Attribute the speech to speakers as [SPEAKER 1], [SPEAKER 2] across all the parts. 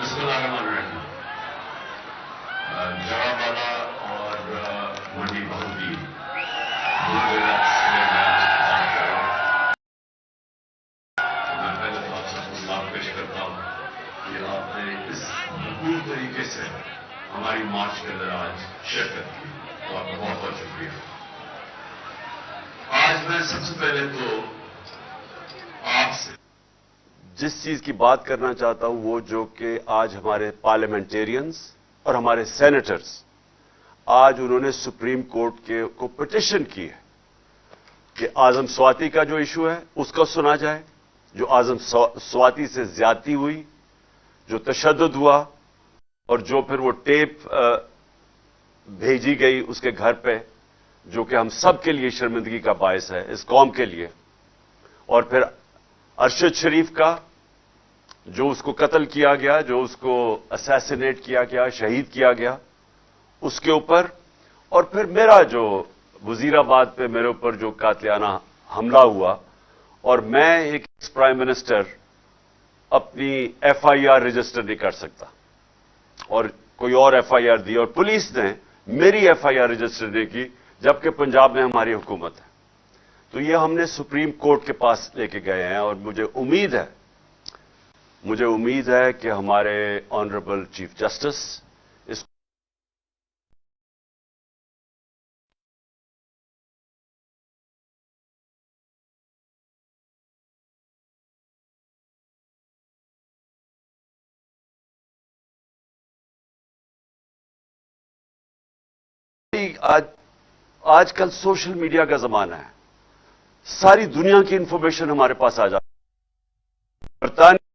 [SPEAKER 1] بسم اللہ الرحمن الرحیم. جڑا والا اور منڈی بہودی دو جگہ سے میں بات کر رہا ہوں. میں پہلے تو آپ سب کو سلام پیش کرتا ہوں کہ آپ نے اس بھرپور طریقے سے ہماری مارچ کے اندر آج شرکت کی، تو آپ کا بہت بہت شکریہ. آج میں سب سے پہلے تو آپ سے
[SPEAKER 2] جس چیز کی بات کرنا چاہتا ہوں وہ جو کہ آج ہمارے پارلیمنٹیرینز اور ہمارے سینیٹرز آج انہوں نے سپریم کورٹ کو پٹیشن کی ہے کہ اعظم سواتی کا جو ایشو ہے اس کا سنا جائے، جو اعظم سواتی سے زیادتی ہوئی، جو تشدد ہوا اور جو پھر وہ ٹیپ بھیجی گئی اس کے گھر پہ، جو کہ ہم سب کے لیے شرمندگی کا باعث ہے اس قوم کے لیے، اور پھر ارشد شریف کا جو اس کو قتل کیا گیا، جو اس کو اسیسینیٹ کیا گیا، شہید کیا گیا، اس کے اوپر، اور پھر میرا جو وزیر آباد پہ میرے اوپر جو قاتلانہ حملہ ہوا، اور میں ایک پرائم منسٹر اپنی ایف آئی آر رجسٹر نہیں کر سکتا اور کوئی اور ایف آئی آر دی، اور پولیس نے میری ایف آئی آر رجسٹر نہیں کی جبکہ پنجاب میں ہماری حکومت ہے. تو یہ ہم نے سپریم کورٹ کے پاس لے کے گئے ہیں، اور مجھے امید ہے کہ ہمارے آنریبل چیف جسٹس اس آج کل سوشل میڈیا کا زمانہ ہے، ساری دنیا کی انفارمیشن ہمارے پاس آ جاتی ہے. برطانیہ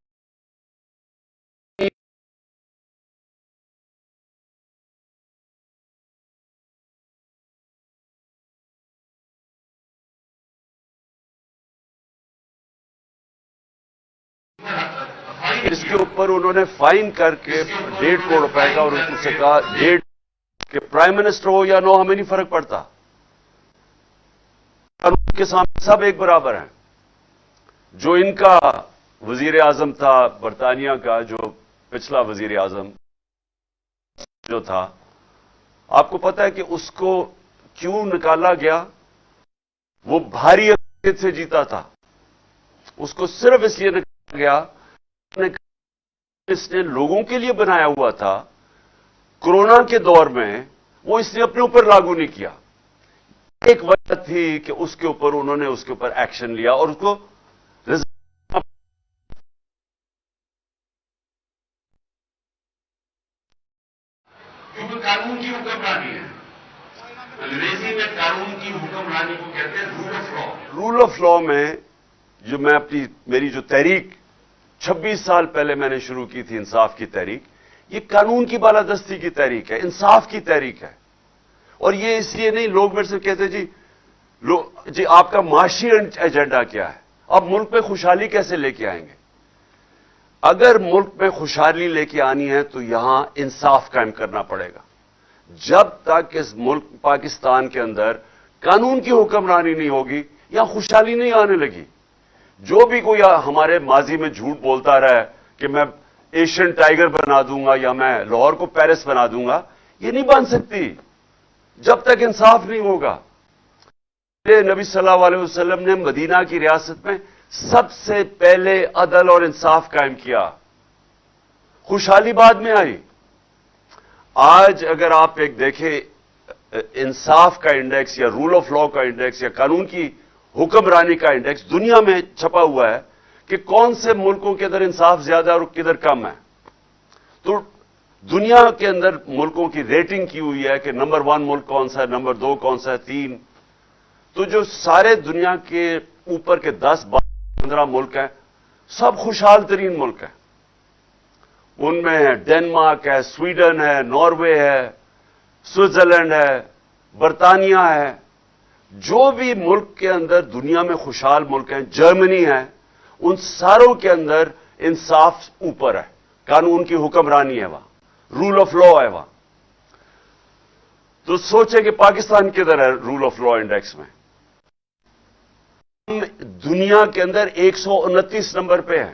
[SPEAKER 2] اس کے اوپر انہوں نے فائن کر کے 1.5 کروڑ روپے کا، اور ان سے کہا کہ پرائم منسٹر ہو یا نو ہمیں نہیں فرق پڑتا، قانون کے سامنے سب ایک برابر ہیں. جو ان کا وزیر اعظم تھا برطانیہ کا، جو پچھلا وزیر اعظم جو تھا، آپ کو پتا ہے کہ اس کو کیوں نکالا گیا؟ وہ بھاری اکثریت سے جیتا تھا، اس کو صرف اس لیے نکالا گیا اس نے لوگوں کے لیے بنایا ہوا تھا. کورونا کے دور میں وہ اس نے اپنے اوپر لاگو نہیں کیا. ایک وجہ تھی کہ اس کے اوپر انہوں نے اس کے اوپر ایکشن لیا اور اس کو
[SPEAKER 1] کیونکہ قانون کی حکمرانی ہے. انگریزی میں قانون کی حکمرانی کو کہتے ہیں rule of law.
[SPEAKER 2] Rule of law میں جو میری جو تحریک 26 سال پہلے میں نے شروع کی تھی، انصاف کی تحریک، یہ قانون کی بالادستی کی تحریک ہے، انصاف کی تحریک ہے. اور یہ اس لیے نہیں، لوگ میرے سے کہتے جی آپ کا معاشی ایجنڈا کیا ہے؟ اب ملک میں خوشحالی کیسے لے کے آئیں گے؟ اگر ملک میں خوشحالی لے کے آنی ہے تو یہاں انصاف قائم کرنا پڑے گا. جب تک اس ملک پاکستان کے اندر قانون کی حکمرانی نہیں ہوگی، یہاں خوشحالی نہیں آنے لگی. جو بھی کوئی ہمارے ماضی میں جھوٹ بولتا رہا ہے کہ میں ایشین ٹائیگر بنا دوں گا یا میں لاہور کو پیرس بنا دوں گا، یہ نہیں بن سکتی جب تک انصاف نہیں ہوگا. نبی صلی اللہ علیہ وسلم نے مدینہ کی ریاست میں سب سے پہلے عدل اور انصاف قائم کیا، خوشحالی بعد میں آئی. آج اگر آپ ایک دیکھیں انصاف کا انڈیکس یا رول آف لا کا انڈیکس یا قانون کی حکمرانی کا انڈیکس دنیا میں چھپا ہوا ہے کہ کون سے ملکوں کے اندر انصاف زیادہ اور کدھر کم ہے. تو دنیا کے اندر ملکوں کی ریٹنگ کی ہوئی ہے کہ نمبر 1 ملک کون سا ہے، نمبر 2 کون سا ہے، 3. تو جو سارے دنیا کے اوپر کے 10 15 ملک ہیں، سب خوشحال ترین ملک ہیں. ان میں ہے ڈنمارک ہے، سویڈن ہے، ناروے ہے، سوئٹزرلینڈ ہے، برطانیہ ہے. جو بھی ملک کے اندر دنیا میں خوشحال ملک ہیں، جرمنی ہے، ان ساروں کے اندر انصاف اوپر ہے، قانون کی حکمرانی ہے، وہاں رول آف لا ہے وہاں. تو سوچیں کہ پاکستان کدھر ہے رول آف لا انڈیکس میں؟ ہم دنیا کے اندر 129 نمبر پہ ہیں.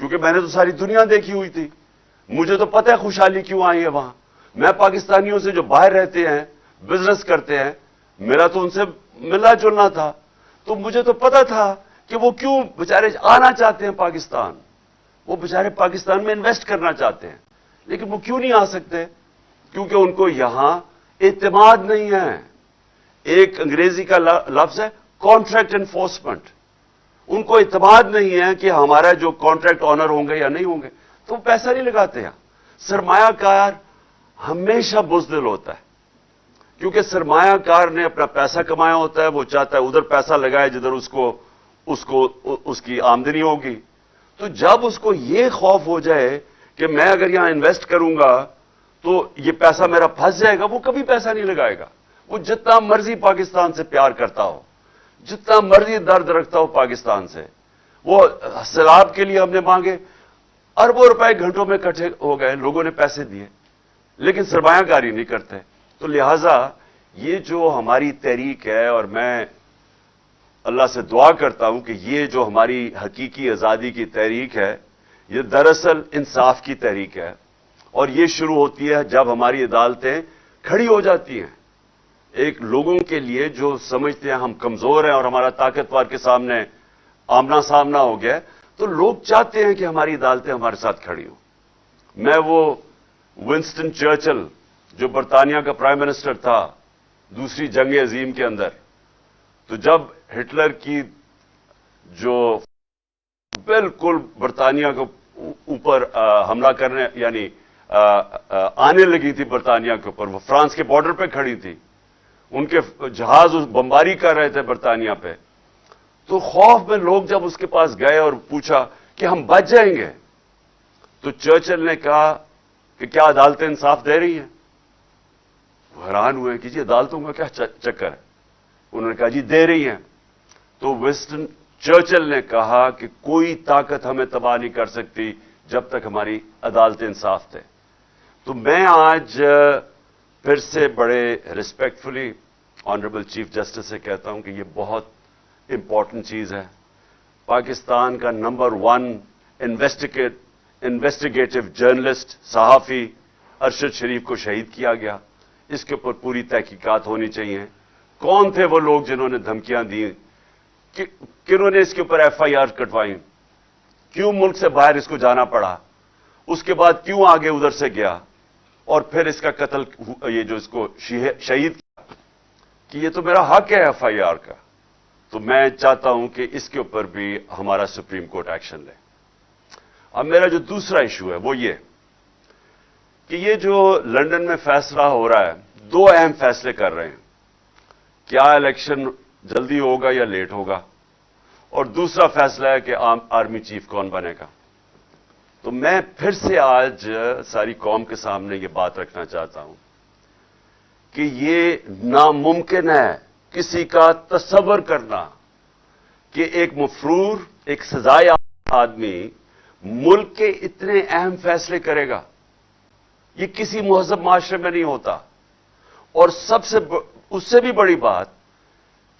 [SPEAKER 2] کیونکہ میں نے تو ساری دنیا دیکھی ہوئی تھی. مجھے تو پتہ ہے خوشحالی کیوں آئی ہے وہاں. میں پاکستانیوں سے جو باہر رہتے ہیں, بزنس کرتے ہیں, میرا تو ان سے ملنا جلنا تھا, تو مجھے تو پتہ تھا کہ وہ کیوں بیچارے آنا چاہتے ہیں پاکستان. وہ بیچارے پاکستان میں انویسٹ کرنا چاہتے ہیں, لیکن وہ کیوں نہیں آ سکتے؟ کیونکہ ان کو یہاں اعتماد نہیں ہے. ایک انگریزی کا لفظ ہے کانٹریکٹ انفورسمنٹ. ان کو اعتماد نہیں ہے کہ ہمارا جو کانٹریکٹ آنر ہوں گے یا نہیں ہوں گے, تو وہ پیسہ نہیں لگاتے ہیں. سرمایہ کار ہمیشہ بزدل ہوتا ہے, کیونکہ سرمایہ کار نے اپنا پیسہ کمایا ہوتا ہے, وہ چاہتا ہے ادھر پیسہ لگائے جدھر اس کی آمدنی ہوگی. تو جب اس کو یہ خوف ہو جائے کہ میں اگر یہاں انویسٹ کروں گا تو یہ پیسہ میرا پھنس جائے گا, وہ کبھی پیسہ نہیں لگائے گا. وہ جتنا مرضی پاکستان سے پیار کرتا ہو, جتنا مرضی درد رکھتا ہو پاکستان سے, وہ سیلاب کے لیے ہم نے مانگے, اربوں روپے گھنٹوں میں اکٹھے ہو گئے, لوگوں نے پیسے دیے, لیکن سرمایہ کاری نہیں کرتے. تو لہذا یہ جو ہماری تحریک ہے, اور میں اللہ سے دعا کرتا ہوں کہ یہ جو ہماری حقیقی آزادی کی تحریک ہے, یہ دراصل انصاف کی تحریک ہے, اور یہ شروع ہوتی ہے جب ہماری عدالتیں کھڑی ہو جاتی ہیں. ایک لوگوں کے لیے جو سمجھتے ہیں ہم کمزور ہیں اور ہمارا طاقتور کے سامنے آمنا سامنا ہو گیا, تو لوگ چاہتے ہیں کہ ہماری عدالتیں ہمارے ساتھ کھڑی ہوں. میں وہ ونسٹن چرچل جو برطانیہ کا پرائم منسٹر تھا دوسری جنگ عظیم کے اندر, تو جب ہٹلر کی جو بالکل برطانیہ کو اوپر حملہ کرنے یعنی آنے لگی تھی برطانیہ کے اوپر, وہ فرانس کے بارڈر پہ کھڑی تھی, ان کے جہاز بمباری کر رہے تھے برطانیہ پہ, تو خوف میں لوگ جب اس کے پاس گئے اور پوچھا کہ ہم بچ جائیں گے, تو چرچل نے کہا کہ کیا عدالتیں انصاف دے رہی ہیں؟ وہ حیران ہوئے کہ جی عدالتوں کا کیا چکر ہے؟ انہوں نے کہا جی دے رہی ہیں. تو ونسٹن چرچل نے کہا کہ کوئی طاقت ہمیں تباہ نہیں کر سکتی جب تک ہماری عدالتیں انصاف دے. تو میں آج پھر سے بڑے ریسپیکٹفلی آنریبل چیف جسٹس سے کہتا ہوں کہ یہ بہت امپورٹنٹ چیز ہے. پاکستان کا نمبر 1 انویسٹیگیٹو جرنلسٹ صحافی ارشد شریف کو شہید کیا گیا. اس کے اوپر پوری تحقیقات ہونی چاہیے. کون تھے وہ لوگ جنہوں نے دھمکیاں دی, کنہوں نے اس کے اوپر ایف آئی آر کٹوائیں, کیوں ملک سے باہر اس کو جانا پڑا, اس کے بعد کیوں آگے ادھر سے گیا, اور پھر اس کا قتل, یہ جو اس کو شہید کیا, کہ یہ تو میرا حق ہے ایف آئی آر کا. تو میں چاہتا ہوں کہ اس کے اوپر بھی ہمارا سپریم کورٹ ایکشن لے. اب میرا جو دوسرا ایشو ہے وہ یہ کہ یہ جو لندن میں فیصلہ ہو رہا ہے, 2 اہم فیصلے کر رہے ہیں, کیا الیکشن جلدی ہوگا یا لیٹ ہوگا, اور دوسرا فیصلہ ہے کہ آرمی چیف کون بنے گا. تو میں پھر سے آج ساری قوم کے سامنے یہ بات رکھنا چاہتا ہوں کہ یہ ناممکن ہے کسی کا تصور کرنا کہ ایک مفرور, ایک سزایافتہ آدمی ملک کے اتنے اہم فیصلے کرے گا. یہ کسی مہذب معاشرے میں نہیں ہوتا. اور اس سے بھی بڑی بات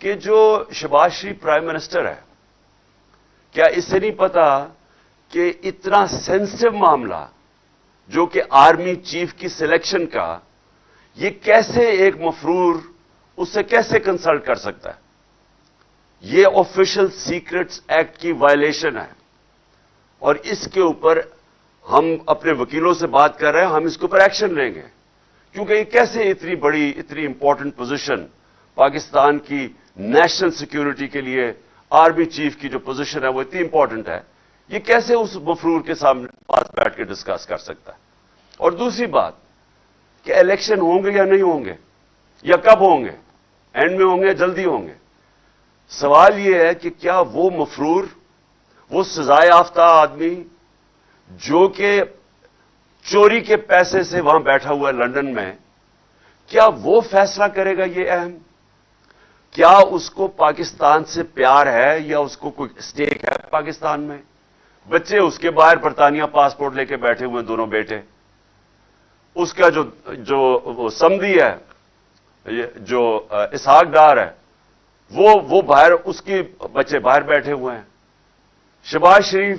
[SPEAKER 2] کہ جو شہباز شریف پرائم منسٹر ہے, کیا اسے نہیں پتا کہ اتنا سینسٹیو معاملہ جو کہ آرمی چیف کی سلیکشن کا, یہ کیسے ایک مفرور اس سے کیسے کنسلٹ کر سکتا ہے؟ یہ آفیشل سیکرٹس ایکٹ کی وائلیشن ہے, اور اس کے اوپر ہم اپنے وکیلوں سے بات کر رہے ہیں, ہم اس کے اوپر ایکشن لیں گے. کیونکہ یہ کیسے اتنی بڑی, اتنی امپورٹنٹ پوزیشن پاکستان کی نیشنل سیکیورٹی کے لیے آرمی چیف کی جو پوزیشن ہے وہ اتنی امپورٹنٹ ہے, یہ کیسے اس مفرور کے سامنے پاس بیٹھ کے ڈسکس کر سکتا ہے؟ اور دوسری بات کہ الیکشن ہوں گے یا نہیں ہوں گے, یا کب ہوں گے, اینڈ میں ہوں گے, جلدی ہوں گے. سوال یہ ہے کہ کیا وہ مفرور, وہ سزا یافتہ آدمی جو کہ چوری کے پیسے سے وہاں بیٹھا ہوا ہے لندن میں, کیا وہ فیصلہ کرے گا یہ اہم؟ کیا اس کو پاکستان سے پیار ہے یا اس کو کوئی اسٹیک ہے پاکستان میں؟ بچے اس کے باہر برطانیہ پاسپورٹ لے کے بیٹھے ہوئے, دونوں بیٹے. اس کا جو سمدھی ہے, جو اسحاق ڈار ہے, وہ باہر, اس کے بچے باہر بیٹھے ہوئے ہیں. شہباز شریف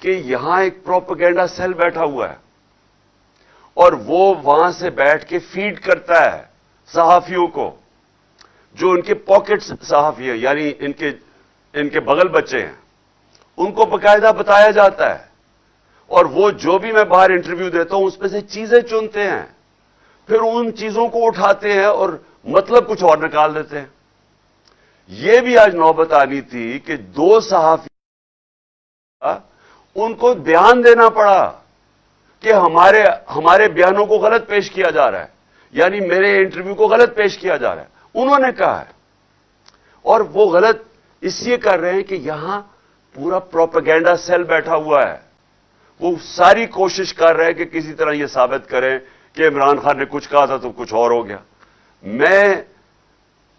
[SPEAKER 2] کہ یہاں ایک پروپیگنڈا سیل بیٹھا ہوا ہے اور وہ وہاں سے بیٹھ کے فیڈ کرتا ہے صحافیوں کو، جو ان کے پاکٹ صحافی ہیں، یعنی ان کے بغل بچے ہیں، ان کو باقاعدہ بتایا جاتا ہے، اور وہ جو بھی میں باہر انٹرویو دیتا ہوں اس میں سے چیزیں چنتے ہیں، پھر ان چیزوں کو اٹھاتے ہیں اور مطلب کچھ اور نکال دیتے ہیں۔ یہ بھی آج نوبت آنی تھی کہ دو صحافی ان کو بیان دینا پڑا کہ ہمارے بیانوں کو غلط پیش کیا جا رہا ہے، یعنی میرے انٹرویو کو غلط پیش کیا جا رہا ہے، انہوں نے کہا ہے، اور وہ غلط اس لیے کر رہے ہیں کہ یہاں پورا پروپیگنڈا سیل بیٹھا ہوا ہے، وہ ساری کوشش کر رہے ہیں کہ کسی طرح یہ ثابت کریں کہ عمران خان نے کچھ کہا تھا تو کچھ اور ہو گیا۔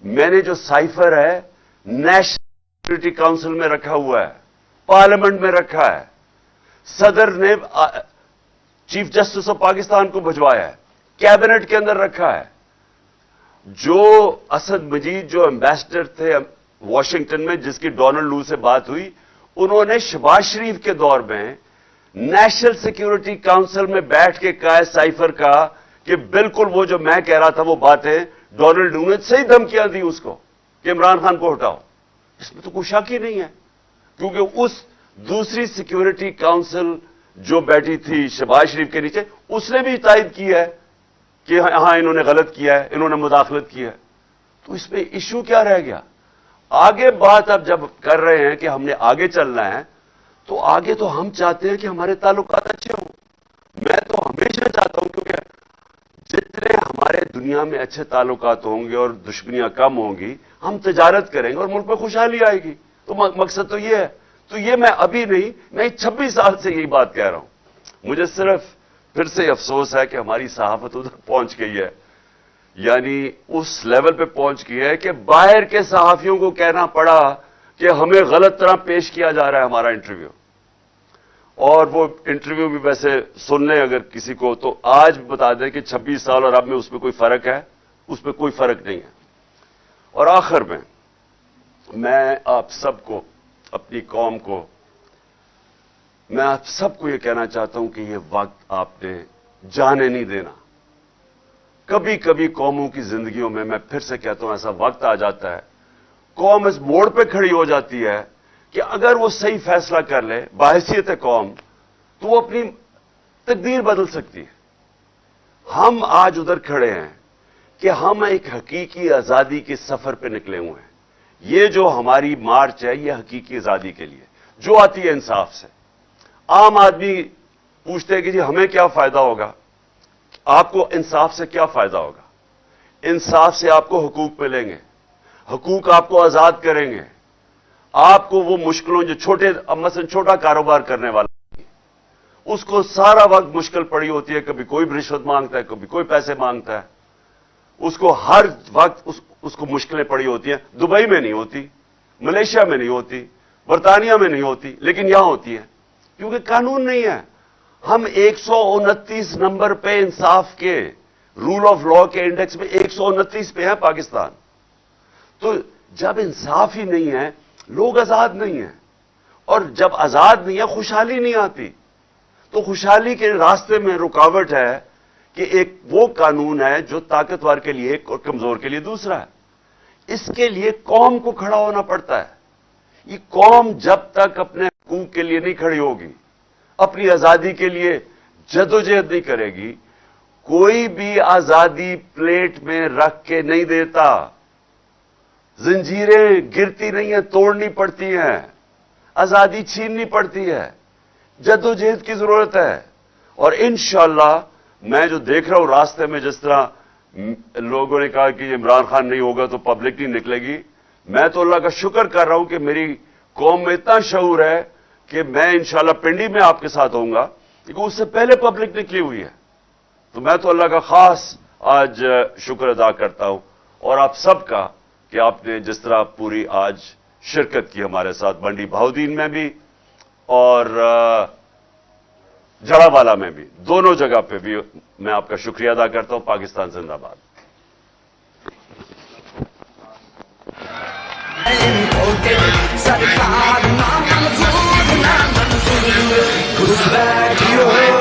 [SPEAKER 2] میں نے جو سائفر ہے نیشنل سیکورٹی کاؤنسل میں رکھا ہوا ہے، پارلیمنٹ میں رکھا ہے، صدر نے چیف جسٹس آف پاکستان کو بھجوایا ہے، کیبنٹ کے اندر رکھا ہے۔ جو اسد مجید جو ایمبیسڈر تھے واشنگٹن میں، جس کی ڈونلڈ لو سے بات ہوئی، انہوں نے شہباز شریف کے دور میں نیشنل سیکورٹی کاؤنسل میں بیٹھ کے کہا ہے سائفر کا کہ بالکل وہ جو میں کہہ رہا تھا وہ باتیں ڈونلڈ لو نے صحیح دھمکیاں دی اس کو کہ عمران خان کو ہٹاؤ۔ اس میں تو کوئی شک ہی نہیں ہے، کیونکہ اس دوسری سیکورٹی کاؤنسل جو بیٹھی تھی شہباز شریف کے نیچے، اس نے بھی تائید کی ہے کہ ہاں انہوں نے غلط کیا ہے، انہوں نے مداخلت کی ہے۔ تو اس میں ایشو کیا رہ گیا؟ آگے بات اب جب کر رہے ہیں کہ ہم نے آگے چلنا ہے، تو آگے تو ہم چاہتے ہیں کہ ہمارے تعلقات اچھے ہوں۔ میں تو ہمیشہ چاہتا ہوں، کیونکہ جتنے ہمارے دنیا میں اچھے تعلقات ہوں گے اور دشمنیاں کم ہوں گی، ہم تجارت کریں گے اور ملک میں خوشحالی آئے گی۔ تو مقصد تو یہ ہے۔ تو یہ میں ابھی نہیں، میں 26 سال سے یہی بات کہہ رہا ہوں۔ مجھے صرف پھر سے افسوس ہے کہ ہماری صحافت ادھر پہنچ گئی ہے، یعنی اس لیول پہ پہنچ گئی ہے کہ باہر کے صحافیوں کو کہنا پڑا کہ ہمیں غلط طرح پیش کیا جا رہا ہے ہمارا انٹرویو۔ اور وہ انٹرویو بھی ویسے سن لیں اگر کسی کو، تو آج بتا دیں کہ 26 سال اور اب میں اس میں کوئی فرق ہے؟ اس میں کوئی فرق نہیں ہے۔ اور آخر میں آپ سب کو، اپنی قوم کو، میں آپ سب کو یہ کہنا چاہتا ہوں کہ یہ وقت آپ نے جانے نہیں دینا۔ کبھی کبھی قوموں کی زندگیوں میں پھر سے کہتا ہوں ایسا وقت آ جاتا ہے، قوم اس موڑ پہ کھڑی ہو جاتی ہے کہ اگر وہ صحیح فیصلہ کر لے بحیثیت قوم، تو وہ اپنی تقدیر بدل سکتی ہے۔ ہم آج ادھر کھڑے ہیں کہ ہم ایک حقیقی آزادی کے سفر پہ نکلے ہوئے ہیں۔ یہ جو ہماری مارچ ہے یہ حقیقی آزادی کے لیے، جو آتی ہے انصاف سے۔ عام آدمی پوچھتے ہیں کہ جی ہمیں کیا فائدہ ہوگا؟ آپ کو انصاف سے کیا فائدہ ہوگا؟ انصاف سے آپ کو حقوق ملیں گے، حقوق آپ کو آزاد کریں گے۔ آپ کو وہ مشکلوں جو مثلا چھوٹا کاروبار کرنے والا اس کو سارا وقت مشکل پڑی ہوتی ہے، کبھی کوئی رشوت مانگتا ہے، کبھی کوئی پیسے مانگتا ہے، اس کو ہر وقت اس کو مشکلیں پڑی ہوتی ہیں۔ دبئی میں نہیں ہوتی، ملیشیا میں نہیں ہوتی، برطانیہ میں نہیں ہوتی، لیکن یہاں ہوتی ہے کیونکہ قانون نہیں ہے۔ ہم 129 نمبر پہ انصاف کے، رول آف لا کے انڈیکس میں 129 پہ ہیں پاکستان۔ تو جب انصاف ہی نہیں ہے، لوگ آزاد نہیں ہیں، اور جب آزاد نہیں ہے خوشحالی نہیں آتی۔ تو خوشحالی کے راستے میں رکاوٹ ہے کہ ایک وہ قانون ہے جو طاقتور کے لیے ایک اور کمزور کے لیے دوسرا ہے۔ اس کے لیے قوم کو کھڑا ہونا پڑتا ہے۔ یہ قوم جب تک اپنے حقوق کے لیے نہیں کھڑی ہوگی، اپنی آزادی کے لیے جدوجہد نہیں کرے گی، کوئی بھی آزادی پلیٹ میں رکھ کے نہیں دیتا۔ زنجیریں گرتی نہیں ہیں، توڑنی پڑتی ہیں، آزادی چھیننی پڑتی ہے، جدوجہد کی ضرورت ہے۔ اور انشاءاللہ میں جو دیکھ رہا ہوں راستے میں، جس طرح لوگوں نے کہا کہ عمران خان نہیں ہوگا تو پبلک نہیں نکلے گی، میں تو اللہ کا شکر کر رہا ہوں کہ میری قوم میں اتنا شعور ہے کہ میں انشاءاللہ پنڈی میں آپ کے ساتھ ہوں گا، کیونکہ اس سے پہلے پبلک نکلی ہوئی ہے۔ تو میں تو اللہ کا خاص آج شکر ادا کرتا ہوں، اور آپ سب کا کہ آپ نے جس طرح پوری آج شرکت کی ہمارے ساتھ، منڈی بہاؤدین میں بھی اور جڑا والا میں بھی، دونوں جگہ پہ بھی میں آپ کا شکریہ ادا کرتا ہوں۔ پاکستان زندہ باد۔
[SPEAKER 3] سرکار نام منظور Who's back? You